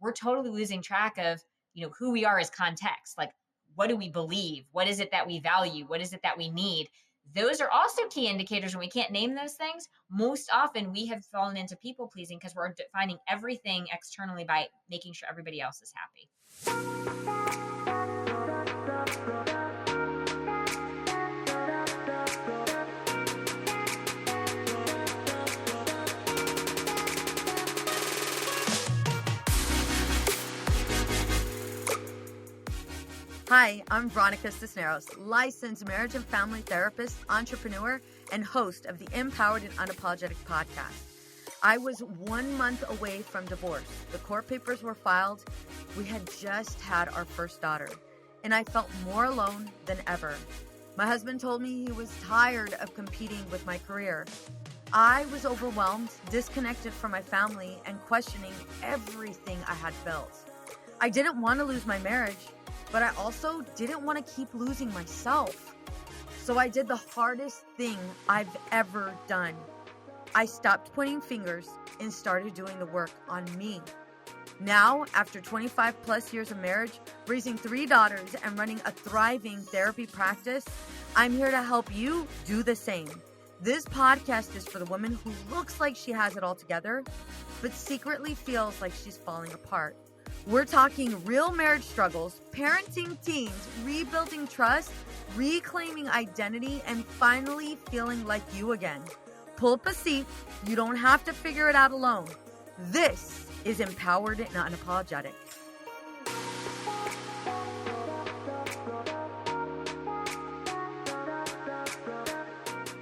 we're totally losing track of, who we are as context. Like, what do we believe? What is it that we value? What is it that we need? Those are also key indicators. When we can't name those things, most often we have fallen into people pleasing because we're defining everything externally by making sure everybody else is happy. Hi, I'm Veronica Cisneros, licensed marriage and family therapist, entrepreneur, and host of the Empowered and Unapologetic podcast. I was 1 month away from divorce. The court papers were filed. We had just had our first daughter, and I felt more alone than ever. My husband told me he was tired of competing with my career. I was overwhelmed, disconnected from my family, and questioning everything I had built. I didn't want to lose my marriage, but I also didn't want to keep losing myself. So I did the hardest thing I've ever done. I stopped pointing fingers and started doing the work on me. Now, after 25 plus years of marriage, raising 3 daughters, and running a thriving therapy practice, I'm here to help you do the same. This podcast is for the woman who looks like she has it all together, but secretly feels like she's falling apart. We're talking real marriage struggles, parenting teens, rebuilding trust, reclaiming identity, and finally feeling like you again. Pull up a seat. You don't have to figure it out alone. This is Empowered and Unapologetic.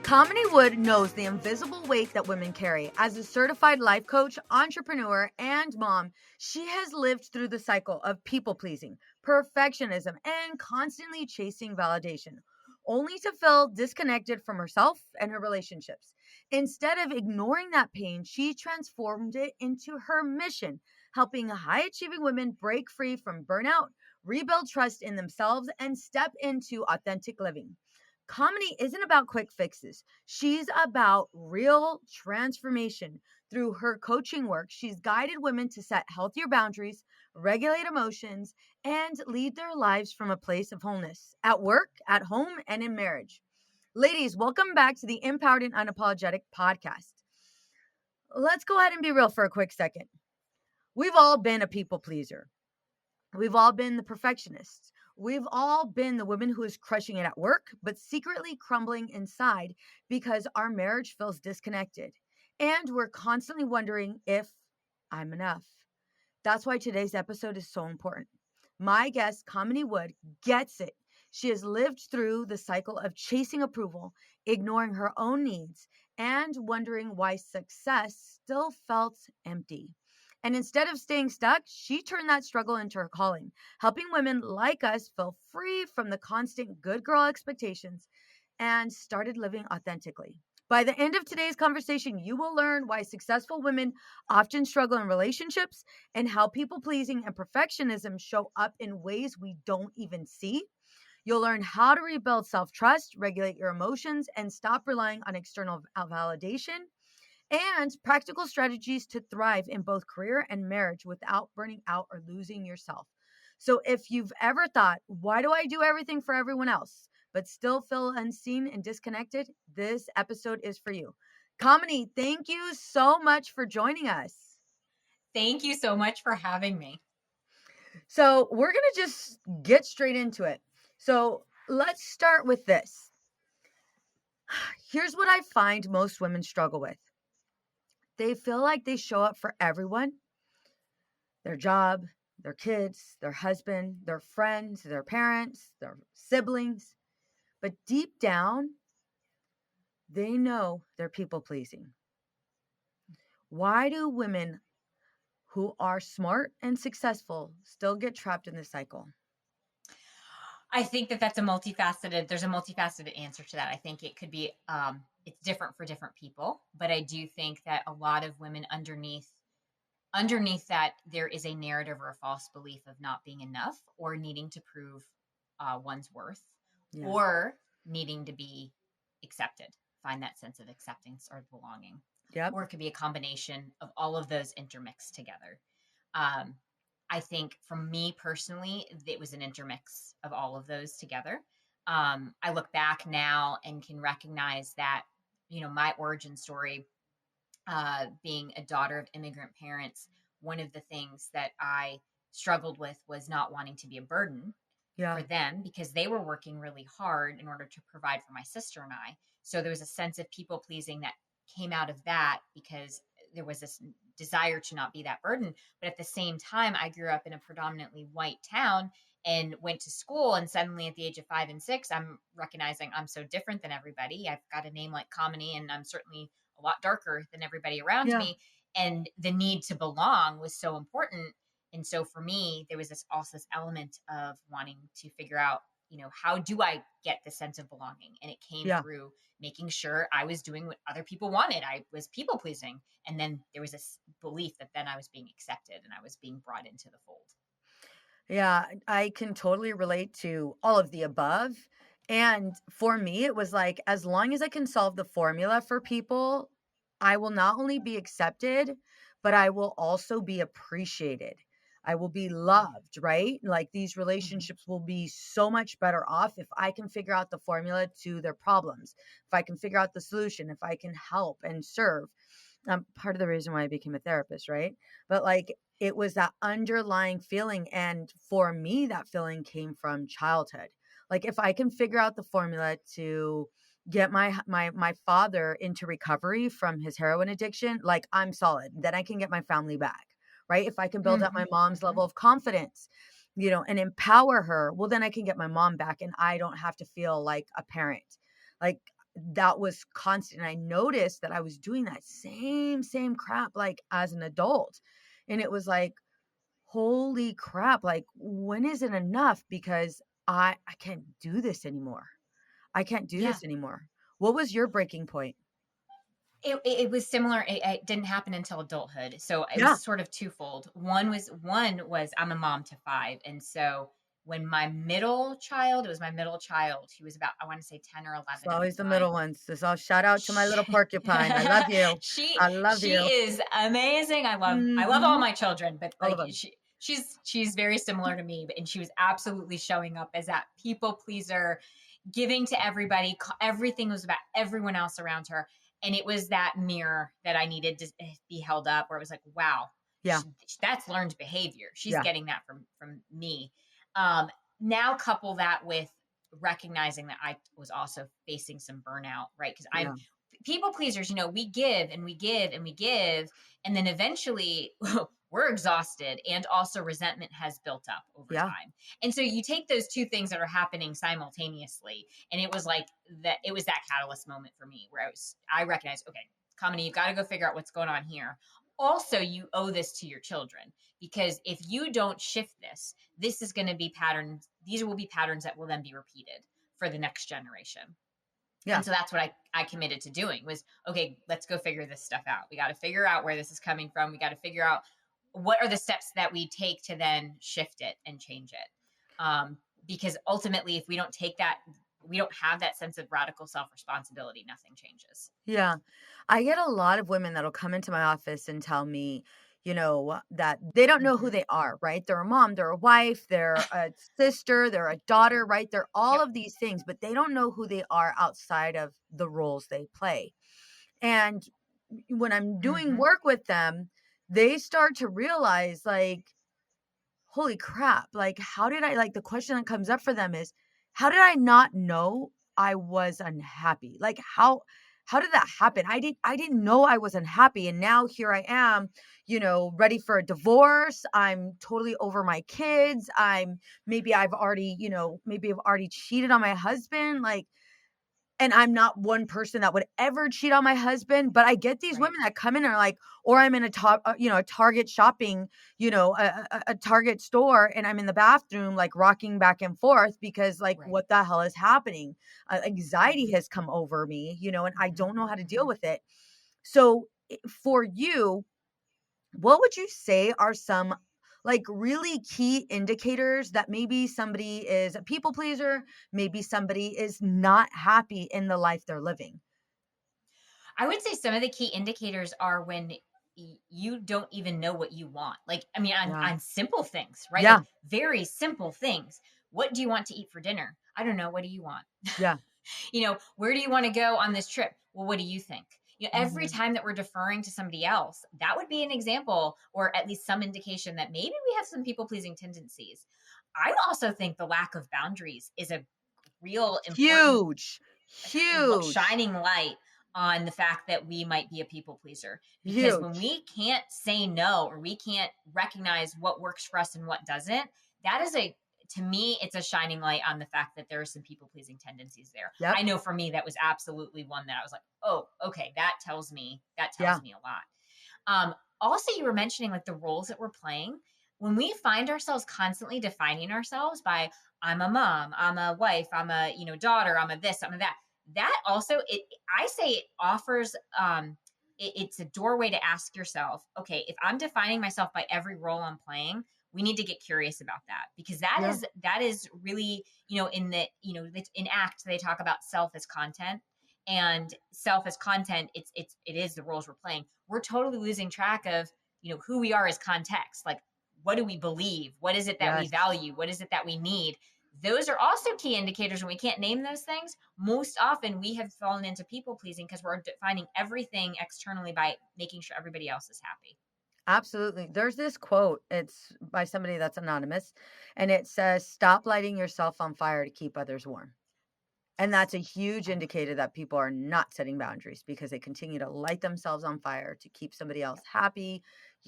Kamini Wood knows the invisible weight that women carry. As a certified life coach, entrepreneur, and mom, she has lived through the cycle of people-pleasing, perfectionism, and constantly chasing validation, only to feel disconnected from herself and her relationships. Instead of ignoring that pain, she transformed it into her mission, helping high-achieving women break free from burnout, rebuild trust in themselves, and step into authentic living. Kamini isn't about quick fixes. She's about real transformation. Through her coaching work, she's guided women to set healthier boundaries, regulate emotions, and lead their lives from a place of wholeness at work, at home, and in marriage. Ladies, welcome back to the Empowered and Unapologetic podcast. Let's go ahead and be real for a quick second. We've all been a people pleaser. We've all been the perfectionists. We've all been the woman who is crushing it at work, but secretly crumbling inside because our marriage feels disconnected. And we're constantly wondering if I'm enough. That's why today's episode is so important. My guest, Kamini Wood, gets it. She has lived through the cycle of chasing approval, ignoring her own needs, and wondering why success still felt empty. And instead of staying stuck, she turned that struggle into her calling, helping women like us feel free from the constant good girl expectations and started living authentically. By the end of today's conversation, you will learn why successful women often struggle in relationships and how people pleasing and perfectionism show up in ways we don't even see. You'll learn how to rebuild self-trust, regulate your emotions, and stop relying on external validation, and practical strategies to thrive in both career and marriage without burning out or losing yourself. So if you've ever thought, why do I do everything for everyone else, but still feel unseen and disconnected, this episode is for you. Kamini, thank you so much for joining us. Thank you so much for having me. So we're going to just get straight into it. So let's start with this. Here's what I find most women struggle with. They feel like they show up for everyone, their job, their kids, their husband, their friends, their parents, their siblings. But deep down, they know they're people pleasing. Why do women who are smart and successful still get trapped in this cycle? I think that there's a multifaceted answer to that. I think it could be, it's different for different people, but I do think that a lot of women underneath that, there is a narrative or a false belief of not being enough or needing to prove one's worth, or needing to be accepted, find that sense of acceptance or belonging. Yep. Or it could be a combination of all of those intermixed together. I think for me personally, it was an intermix of all of those together. I look back now and can recognize that, my origin story, being a daughter of immigrant parents, one of the things that I struggled with was not wanting to be a burden Yeah. for them because they were working really hard in order to provide for my sister and I. So there was a sense of people pleasing that came out of that because there was this desire to not be that burden. But at the same time, I grew up in a predominantly white town and went to school. And suddenly, at the age of 5 and 6, I'm recognizing I'm so different than everybody. I've got a name like Kamini, and I'm certainly a lot darker than everybody around Yeah. me. And the need to belong was so important. And so for me, there was this element of wanting to figure out, how do I get the sense of belonging? And it came Yeah. through making sure I was doing what other people wanted. I was people pleasing. And then there was this belief that then I was being accepted and I was being brought into the fold. Yeah, I can totally relate to all of the above. And for me, it was like, as long as I can solve the formula for people, I will not only be accepted, but I will also be appreciated. I will be loved, right? Like these Mm-hmm. relationships will be so much better off if I can figure out the formula to their problems, if I can figure out the solution, if I can help and serve. Part of the reason why I became a therapist, right? But like it was that underlying feeling. And for me, that feeling came from childhood. Like if I can figure out the formula to get my father into recovery from his heroin addiction, like I'm solid. Then I can get my family back, right? If I can build up Mm-hmm. my mom's Mm-hmm. level of confidence, and empower her, well, then I can get my mom back and I don't have to feel like a parent. Like that was constant. And I noticed that I was doing that same crap like as an adult. And it was like, holy crap, like when is it enough? Because I can't do this anymore. I can't do Yeah. this anymore. What was your breaking point? It was similar. It didn't happen until adulthood, so it was Yeah. sort of twofold. One was I'm a mom to five, and so when it was my middle child. He was about, I want to say, 10 or It's 11 at the always the time. middle ones. This all shout out to my little She, porcupine. I love you. I love she you. is amazing. I love all Hmm. my children, but All of like them. she's very similar to me, and she was absolutely showing up as that people pleaser, giving to everybody. Everything was about everyone else around her, and it was that mirror that I needed to be held up, where it was like, wow, Yeah. that's learned behavior. She's Yeah. getting that from me. Um, Now couple that with recognizing that I was also facing some burnout, right? Because I'm Yeah. people pleasers, we give and we give and we give, and then eventually we're exhausted, and also resentment has built up over Yeah. time. And so you take those two things that are happening simultaneously, and it was like that. It was that catalyst moment for me where I recognized, okay, Kamini, you've got to go figure out what's going on here. Also, you owe this to your children, because if you don't shift this is going to be patterns. These will be patterns that will then be repeated for the next generation. Yeah. And so that's what I committed to doing was, okay, let's go figure this stuff out. We got to figure out where this is coming from. We got to figure out what are the steps that we take to then shift it and change it. Because ultimately, if we don't take that, we don't have that sense of radical self responsibility, nothing changes. Yeah. I get a lot of women that'll come into my office and tell me, that they don't know who Mm-hmm. they are, right? They're a mom, they're a wife, they're a sister, they're a daughter, right? They're all Yep. of these things, but they don't know who they are outside of the roles they play. And when I'm doing Mm-hmm. work with them, they start to realize, like, holy crap, like, how did I, like, the question that comes up for them is, how did I not know I was unhappy? Like, how did that happen? I didn't know I was unhappy, and now here I am, ready for a divorce. I'm totally over my kids. Maybe I've already, maybe I've already cheated on my husband, like, and I'm not one person that would ever cheat on my husband, but I get these Right. women that come in and are like, or I'm in a Target shopping, a Target store, and I'm in the bathroom, like rocking back and forth because, like, Right. what the hell is happening? Anxiety Mm-hmm. has come over me, and I Mm-hmm. don't know how to deal Mm-hmm. with it. So, for you, what would you say are some like really key indicators that maybe somebody is a people pleaser, maybe somebody is not happy in the life they're living? I would say some of the key indicators are when you don't even know what you want. Like, I mean, Yeah. on simple things, right? Like Yeah. very simple things. What do you want to eat for dinner? I don't know. What do you want? Yeah. Where do you want to go on this trip? Well, what do you think? Every Mhm. time that we're deferring to somebody else, that would be an example, or at least some indication that maybe we have some people pleasing tendencies. I also think the lack of boundaries is a real important Huge. Huge. shining light on the fact that we might be a people pleaser, because when Huge. we can't say no, or we can't recognize what works for us and what doesn't, that is a to me, it's a shining light on the fact that there are some people pleasing tendencies there. Yep. I know for me that was absolutely one that I was like, oh, okay, that tells Yeah. me a lot. Also, you were mentioning like the roles that we're playing. When we find ourselves constantly defining ourselves by I'm a mom, I'm a wife, I'm a daughter, I'm a this, I'm a that. That also, I say it offers it's a doorway to ask yourself, okay, if I'm defining myself by every role I'm playing, we need to get curious about that, because Yeah. that is really, in the in ACT they talk about self as content, and self as content, it is the roles we're playing. We're totally losing track of who we are as context. Like, what do we believe? What is it that we Yes. value? What is it that we need? Those are also key indicators. When we can't name those things, most often we have fallen into people pleasing because we're defining everything externally by making sure everybody else is happy. Absolutely. There's this quote. It's by somebody that's anonymous, and it says, "Stop lighting yourself on fire to keep others warm." And that's a huge I love indicator that people are not setting boundaries because they continue to light themselves on fire to keep somebody else happy,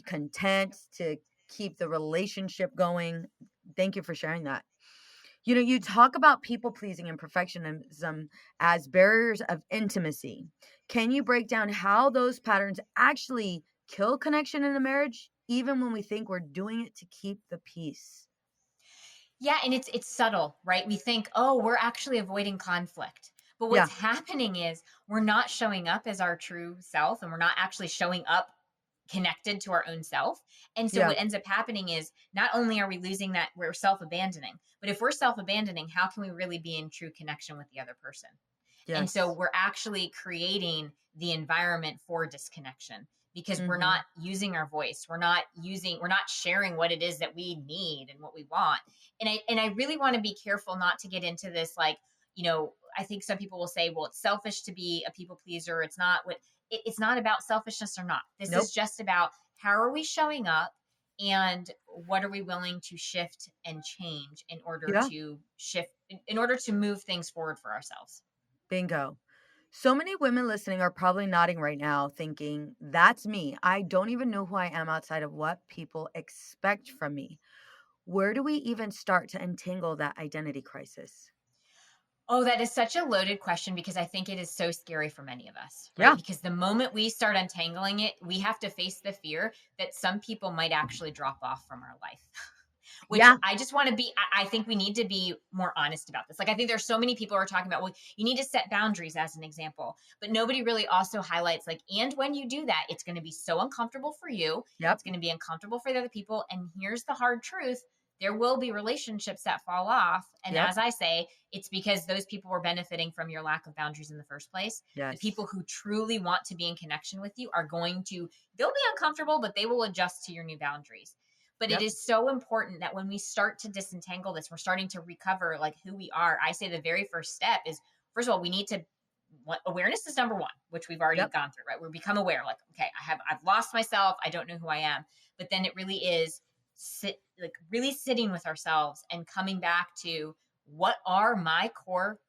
content, to keep the relationship going. Thank you for sharing that. You talk about people pleasing and perfectionism as barriers of intimacy. Can you break down how those patterns actually kill connection in a marriage, even when we think we're doing it to keep the peace? Yeah, and it's subtle, right? We think, "Oh, we're actually avoiding conflict." But what's Yeah. happening is we're not showing up as our true self, and we're not actually showing up connected to our own self. And so Yeah. what ends up happening is not only are we losing that, we're self-abandoning. But if we're self-abandoning, how can we really be in true connection with the other person? And so Yes. we're actually creating the environment for disconnection, because we're Mm-hmm. not using our voice. We're not sharing what it is that we need and what we want. And I really want to be careful not to get into this, like, I think some people will say, well, it's selfish to be a people pleaser. It's not about selfishness or not. This is Nope. just about how are we showing up, and what are we willing to shift and change Yeah. in order to move things forward for ourselves. Bingo. So many women listening are probably nodding right now, thinking, that's me. I don't even know who I am outside of what people expect from me. Where do we even start to untangle that identity crisis? Oh, that is such a loaded question, because I think it is so scary for many of us, right? Yeah. Because the moment we start untangling it, we have to face the fear that some people might actually drop off from our life. Which Yeah. I just want to be, I think we need to be more honest about this. Like, I think there's so many people who are talking about, well, you need to set boundaries as an example, but nobody really also highlights, like, and when you do that, it's going to be so uncomfortable for you. Yep. It's going to be uncomfortable for the other people. And here's the hard truth: there will be relationships that fall off. And Yep. as I say, it's because those people were benefiting from your lack of boundaries in the first place. The Yes. people who truly want to be in connection with you they'll be uncomfortable, but they will adjust to your new boundaries. But it Yep. is so important that when we start to disentangle this, we're starting to recover like who we are. I say the very first step is, first of all, we need to, awareness is number one, which we've already Yep. gone through, right? We become aware, like, okay, I've lost myself. I don't know who I am. But then it really is really sitting with ourselves and coming back to, what are my core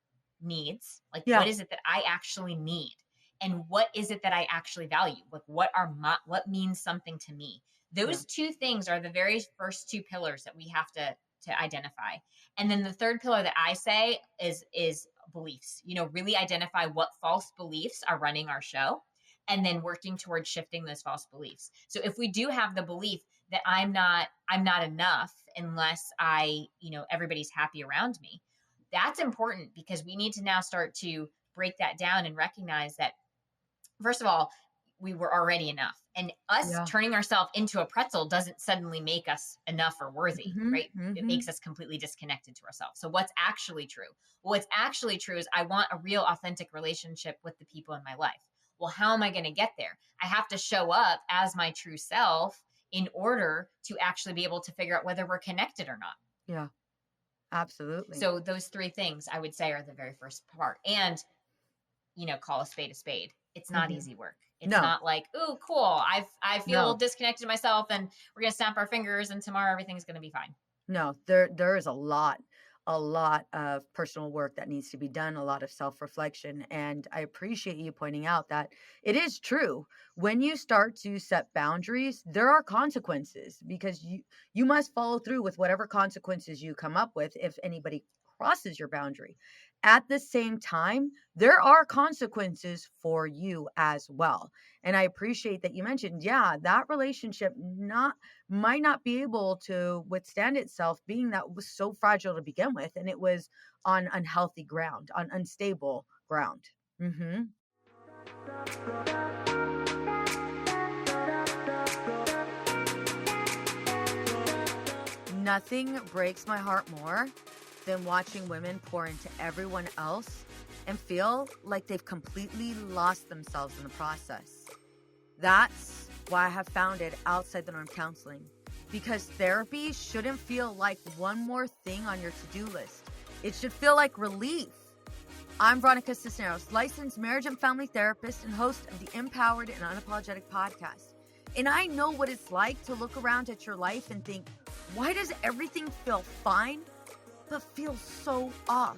needs? Like, what Yeah. is it that I actually need? And what is it that I actually value? Like, what means something to me? Yeah. Those two things are the very first two pillars that we have to identify. And then the third pillar that I say is beliefs. Really identify what false beliefs are running our show, and then working towards shifting those false beliefs. So if we do have the belief that I'm not enough unless everybody's happy around me, that's important, because we need to now start to break that down and recognize that, first of all, we were already enough. And us Yeah. turning ourselves into a pretzel doesn't suddenly make us enough or worthy, Mm-hmm. right? It Mm-hmm. makes us completely disconnected to ourselves. So what's actually true? Well, what's actually true is I want a real authentic relationship with the people in my life. Well, how am I going to get there? I have to show up as my true self in order to actually be able to figure out whether we're connected or not. Yeah, absolutely. So those three things I would say are the very first part. And, call a spade a spade. It's not easy work. It's No, not like, ooh, cool. I feel no, disconnected myself and we're going to snap our fingers and tomorrow everything's going to be fine. no. There is a lot of personal work that needs to be done, a lot of self-reflection. And I appreciate you pointing out that it is true. When you start to set boundaries, there are consequences because you must follow through with whatever consequences you come up with if anybody crosses your boundary. At the same time, there are consequences for you as well. And I appreciate that you mentioned, yeah, that relationship not might not be able to withstand itself, being that it was so fragile to begin with, and it was on unhealthy ground, on unstable ground. Hmm. Nothing breaks my heart more than watching women pour into everyone else and feel like they've completely lost themselves in the process. That's why I have founded Outside the Norm Counseling, because therapy shouldn't feel like one more thing on your to-do list. It should feel like relief. I'm Veronica Cisneros, licensed marriage and family therapist and host of the Empowered and Unapologetic podcast. And I know what it's like to look around at your life and think, why does everything feel fine, but feel so off?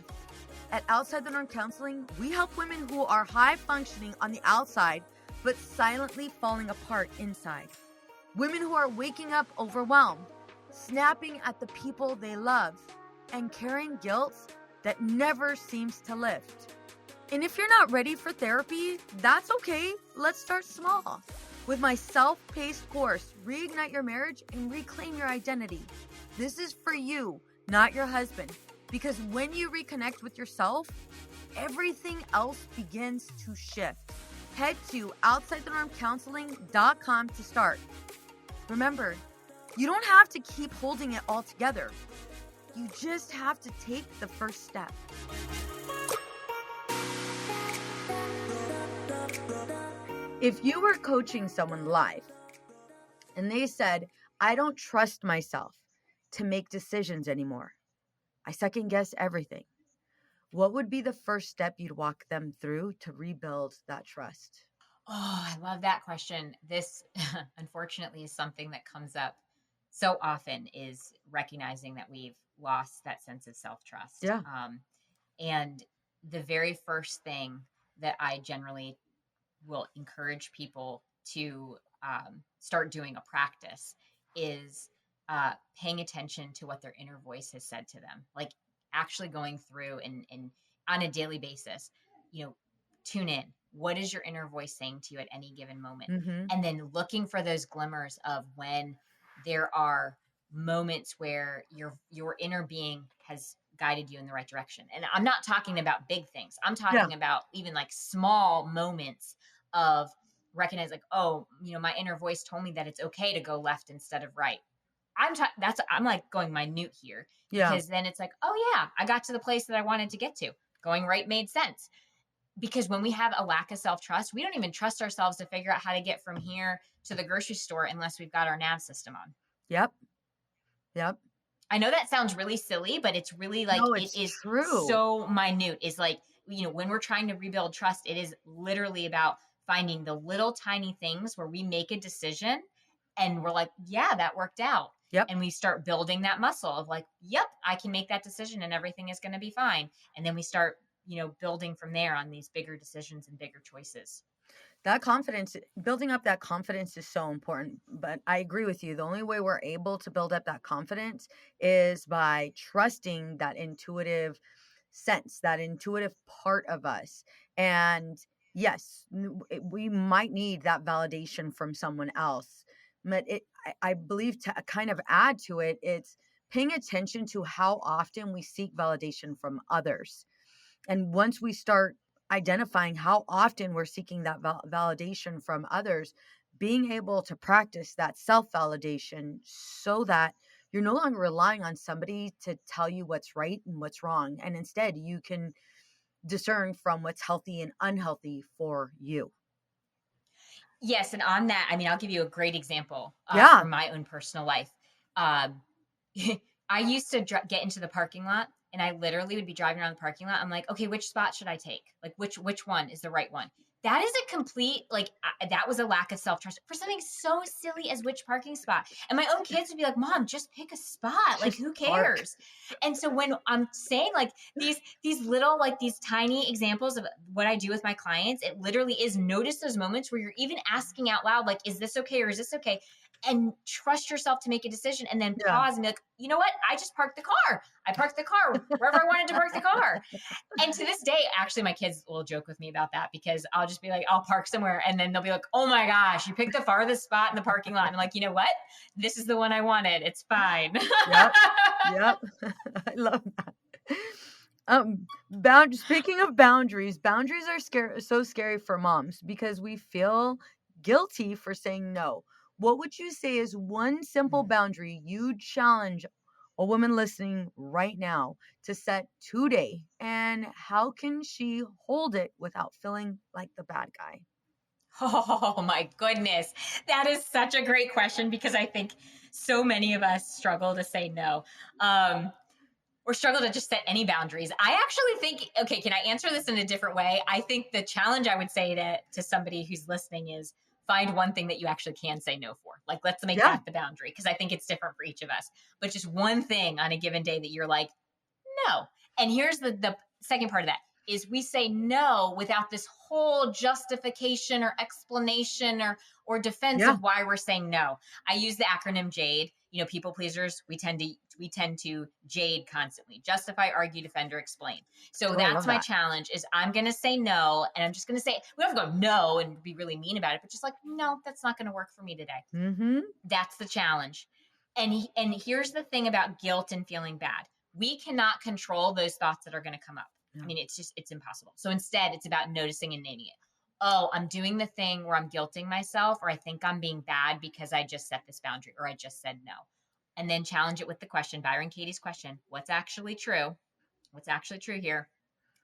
At Outside the Norm Counseling, we help women who are high functioning on the outside, but silently falling apart inside. Women who are waking up overwhelmed, snapping at the people they love, and carrying guilt that never seems to lift. And if you're not ready for therapy, that's okay. Let's start small. With my self-paced course, Reignite Your Marriage and Reclaim Your Identity. This is for you, not your husband. Because when you reconnect with yourself, everything else begins to shift. Head to OutsideTheNormCounseling.com to start. Remember, you don't have to keep holding it all together. You just have to take the first step. If you were coaching someone live and they said, I don't trust myself to make decisions anymore, I second guess everything, what would be the first step you'd walk them through to rebuild that trust? Oh, I love that question. This, unfortunately, is something that comes up so often, is recognizing that we've lost that sense of self-trust. Yeah. And the very first thing that I generally will encourage people to start doing a practice is paying attention to what their inner voice has said to them. Like actually going through and on a daily basis, tune in. What is your inner voice saying to you at any given moment? Mm-hmm. And then looking for those glimmers of when there are moments where your inner being has guided you in the right direction. And I'm not talking about big things. I'm talking about even like small moments of recognize like, oh, my inner voice told me that it's okay to go left instead of right. I'm like going minute here, because then it's like, oh yeah, I got to the place that I wanted to get to. Going right made sense. Because when we have a lack of self-trust, we don't even trust ourselves to figure out how to get from here to the grocery store unless we've got our nav system on. Yep. I know that sounds really silly, but it's really like, No, it it's is true. so minute. Is like, when we're trying to rebuild trust, it is literally about finding the little tiny things where we make a decision and we're like, yeah, that worked out. Yep. And we start building that muscle of like, yep, I can make that decision and everything is going to be fine. And then we start, building from there on these bigger decisions and bigger choices. That confidence, building up that confidence is so important. But I agree with you. The only way we're able to build up that confidence is by trusting that intuitive sense, that intuitive part of us. And yes, we might need that validation from someone else. But I believe, to kind of add to it, it's paying attention to how often we seek validation from others. And once we start identifying how often we're seeking that validation from others, being able to practice that self-validation so that you're no longer relying on somebody to tell you what's right and what's wrong. And instead, you can discern from what's healthy and unhealthy for you. Yes, and on that, I mean, I'll give you a great example Yeah. from my own personal life. Um, I used to get into the parking lot, and I literally would be driving around the parking lot. I'm like, okay, which spot should I take? Like, which one is the right one? That is a complete like that was a lack of self trust for something so silly as which parking spot. And my own kids would be like, "Mom, just pick a spot. Like, Just who park. cares?" And so when I'm saying like these little like these tiny examples of what I do with my clients, it literally is notice those moments where you're even asking out loud, like, is this okay or is this okay? And trust yourself to make a decision and then Yeah. pause and be like, you know what? I just parked the car. I parked the car wherever I wanted to park the car. And to this day, actually, my kids will joke with me about that because I'll just be like, I'll park somewhere and then they'll be like, oh my gosh, you picked the farthest spot in the parking lot. And I'm like, you know what? This is the one I wanted. It's fine. Yep. Yep. I love that. Speaking of boundaries, boundaries are so scary for moms because we feel guilty for saying no. What would you say is one simple boundary you challenge a woman listening right now to set today, and how can she hold it without feeling like the bad guy? Oh my goodness. That is such a great question because I think so many of us struggle to say no. Um, or struggle to just set any boundaries. I actually think, okay, can I answer this in a different way? I think the challenge I would say to somebody who's listening is find one thing that you actually can say no for. Like, let's make Yeah. that the boundary because I think it's different for each of us. But just one thing on a given day that you're like, no. And here's the second part of that is we say no without this whole justification or explanation or defense Yeah. of why we're saying no. I use the acronym JADE. You know, people pleasers, we tend to JADE constantly. Justify, argue, defend, or explain. So Oh, I that's love my that. challenge is I'm gonna say no, and I'm just gonna say we don't have to go no and be really mean about it, but just like, no, that's not gonna work for me today. Mm-hmm. That's the challenge. And here's the thing about guilt and feeling bad. We cannot control those thoughts that are going to come up. I No. mean, it's impossible. So instead, it's about noticing and naming it. Oh, I'm doing the thing where I'm guilting myself, or I think I'm being bad because I just set this boundary, or I just said no. And then challenge it with the question, Byron Katie's question: what's actually true? What's actually true here?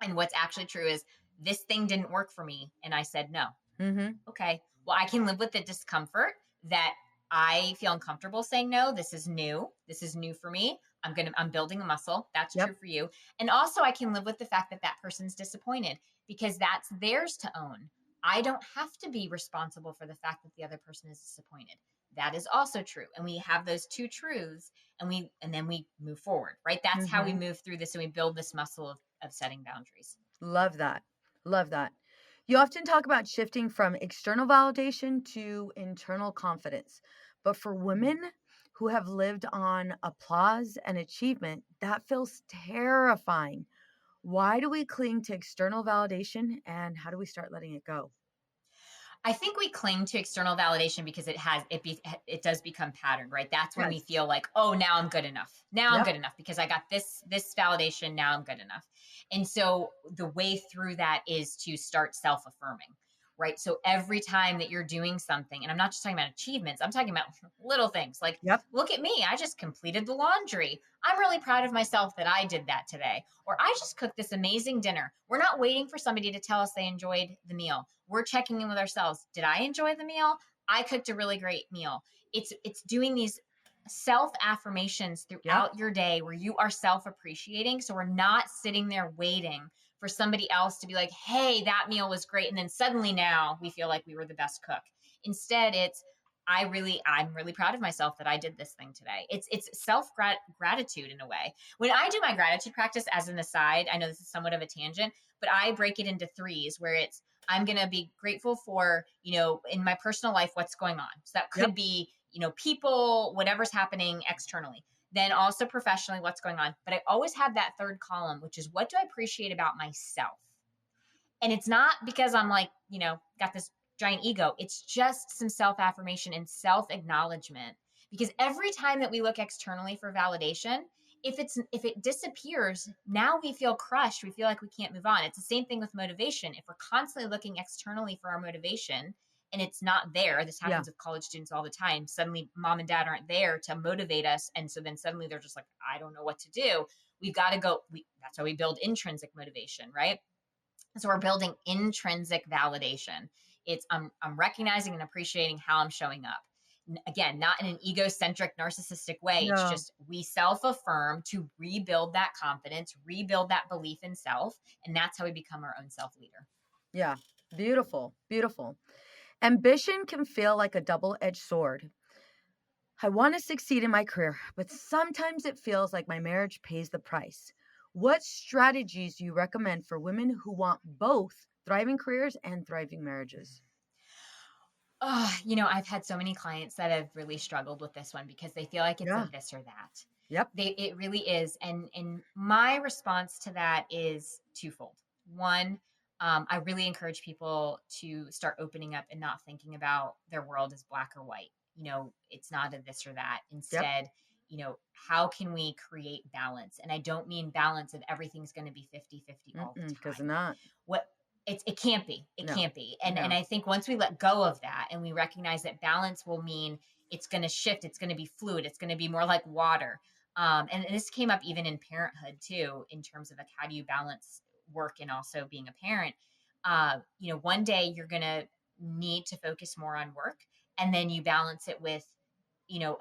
And what's actually true is this thing didn't work for me, and I said no. Mm-hmm. Okay, well, I can live with the discomfort that I feel uncomfortable saying no. This is new. This is new for me. I'm building a muscle. That's true Yep. for you. And also I can live with the fact that that person's disappointed because that's theirs to own. I don't have to be responsible for the fact that the other person is disappointed. That is also true. And we have those two truths and then we move forward, right? That's how we Mm-hmm. move through this and we build this muscle of setting boundaries. Love that. Love that. You often talk about shifting from external validation to internal confidence. But for women who have lived on applause and achievement, that feels terrifying. Why do we cling to external validation and how do we start letting it go? I think we cling to external validation because it does become patterned, right? That's when we Yes. feel like, oh, now I'm good enough. Now I'm Yep. good enough because I got this validation. Now I'm good enough. And so the way through that is to start self affirming, right? So every time that you're doing something, and I'm not just talking about achievements, I'm talking about little things like, Yep. look at me, I just completed the laundry. I'm really proud of myself that I did that today. Or I just cooked this amazing dinner. We're not waiting for somebody to tell us they enjoyed the meal. We're checking in with ourselves. Did I enjoy the meal? I cooked a really great meal. It's doing these self affirmations Yep. throughout your day where you are self appreciating. So we're not sitting there waiting for somebody else to be like, "Hey, that meal was great," and then suddenly now we feel like we were the best cook. Instead, it's I'm really proud of myself that I did this thing today. It's self gratitude in a way. When I do my gratitude practice, as an aside, I know this is somewhat of a tangent, but I break it into threes where it's I'm going to be grateful for, in my personal life, what's going on. So that Yep. could be, people, whatever's happening externally. Then also professionally, what's going on. But I always have that third column, which is what do I appreciate about myself? And it's not because I'm like, got this giant ego. It's just some self affirmation and self acknowledgement. Because every time that we look externally for validation, if it disappears, now we feel crushed. We feel like we can't move on. It's the same thing with motivation. If we're constantly looking externally for our motivation and it's not there, this Yeah. happens with college students all the time. Suddenly mom and dad aren't there to motivate us. And so then suddenly they're just like, I don't know what to do. We've got to go. That's why we build intrinsic motivation, right? So we're building intrinsic validation It's I'm recognizing and appreciating how I'm showing up. Again, not in an egocentric, narcissistic way. It's No. just we self-affirm to rebuild that confidence, rebuild that belief in self, and that's how we become our own self-leader. Yeah. Beautiful. Beautiful. Ambition can feel like a double-edged sword. I want to succeed in my career, but sometimes it feels like my marriage pays the price. What strategies do you recommend for women who want both thriving careers and thriving marriages? Oh, I've had so many clients that have really struggled with this one because they feel like it's a Yeah. this or that. Yep. It really is. And my response to that is twofold. One, I really encourage people to start opening up and not thinking about their world as black or white. It's not a this or that. Yep. Instead, how can we create balance? And I don't mean balance of everything's going to be 50-50 all the Because time. not. What it can't be. It No. can't be. And No. I think once we let go of that and we recognize that balance will mean it's going to shift, it's going to be fluid, it's going to be more like water. And this came up even in parenthood too, in terms of like how do you balance work and also being a parent. One day you're going to need to focus more on work, and then you balance it with,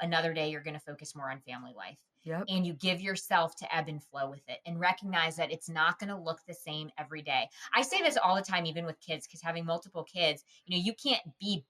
another day you're going to focus more on family life. Yep. And you give yourself to ebb and flow with it and recognize that it's not going to look the same every day. I say this all the time, even with kids, because having multiple kids, you can't be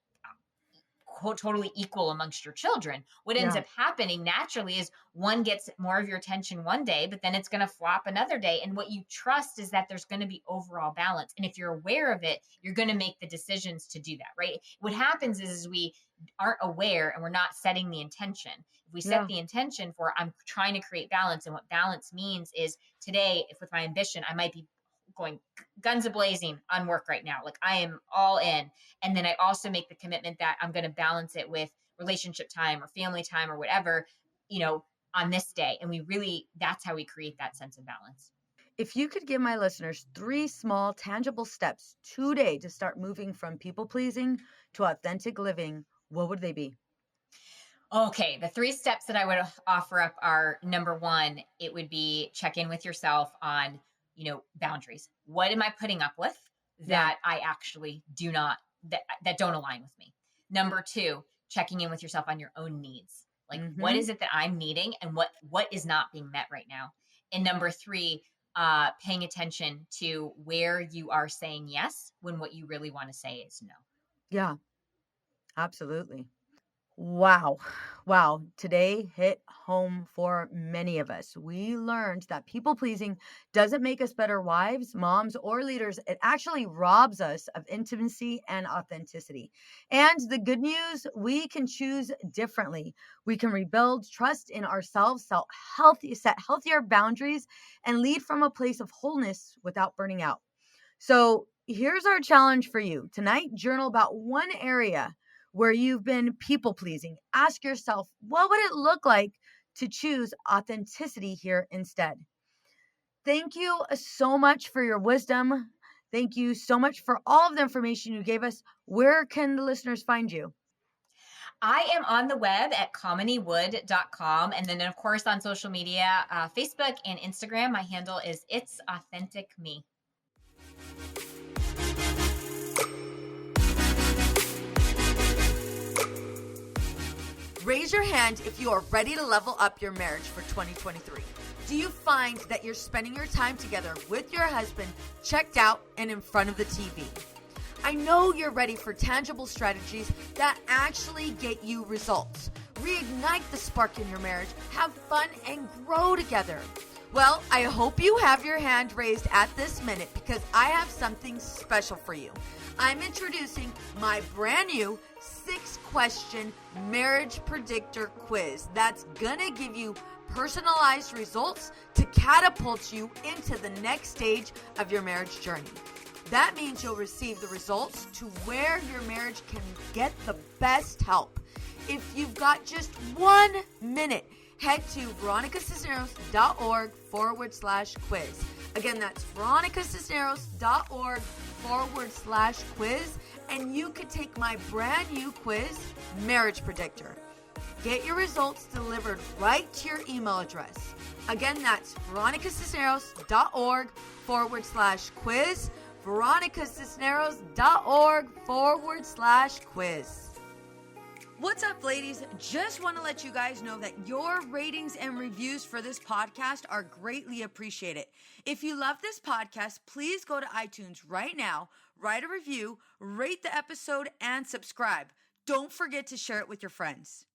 quote totally equal amongst your children. What ends Yeah. up happening naturally is one gets more of your attention one day, but then it's going to flop another day. And what you trust is that there's going to be overall balance. And if you're aware of it, you're going to make the decisions to do that, right? What happens is we aren't aware and we're not setting the intention. If we set Yeah. the intention for I'm trying to create balance, and what balance means is today, if with my ambition, I might be going guns a-blazing on work right now. Like I am all in. And then I also make the commitment that I'm going to balance it with relationship time or family time or whatever, on this day. And that's how we create that sense of balance. If you could give my listeners 3 small, tangible steps today to start moving from people pleasing to authentic living, what would they be? Okay, the 3 steps that I would offer up are number 1, it would be check in with yourself on, boundaries. What am I putting up with that I actually do not that don't align with me? Number 2, checking in with yourself on your own needs. Like what Mm-hmm. is it that I'm needing and what is not being met right now? And number 3, paying attention to where you are saying yes when what you really want to say is no. Yeah, absolutely. Wow. Wow. Today hit home for many of us. We learned that people pleasing doesn't make us better wives, moms, or leaders. It actually robs us of intimacy and authenticity. And the good news, we can choose differently. We can rebuild trust in ourselves, set healthier boundaries, and lead from a place of wholeness without burning out. So here's our challenge for you. Tonight, journal about one area where you've been people pleasing. Ask yourself, what would it look like to choose authenticity here instead? Thank you so much for your wisdom. Thank you so much for all of the information you gave us. Where can the listeners find you? I am on the web at commodywood.com. And then, of course, on social media, Facebook and Instagram, my handle is It's Authentic Me. Raise your hand if you are ready to level up your marriage for 2023. Do you find that you're spending your time together with your husband checked out and in front of the TV? I know you're ready for tangible strategies that actually get you results. Reignite the spark in your marriage, have fun, and grow together. Well, I hope you have your hand raised at this minute because I have something special for you. I'm introducing my brand new 6-question marriage predictor quiz that's gonna give you personalized results to catapult you into the next stage of your marriage journey. That means you'll receive the results to where your marriage can get the best help. If you've got just 1 minute, head to veronicacisneros.org/quiz. Again, that's veronicacisneros.org/quiz, and you can take my brand new quiz, Marriage Predictor. Get your results delivered right to your email address. Again, that's veronicacisneros.org/quiz veronicacisneros.org/quiz. What's up, ladies? Just want to let you guys know that your ratings and reviews for this podcast are greatly appreciated. If you love this podcast, please go to iTunes right now, write a review, rate the episode, and subscribe. Don't forget to share it with your friends.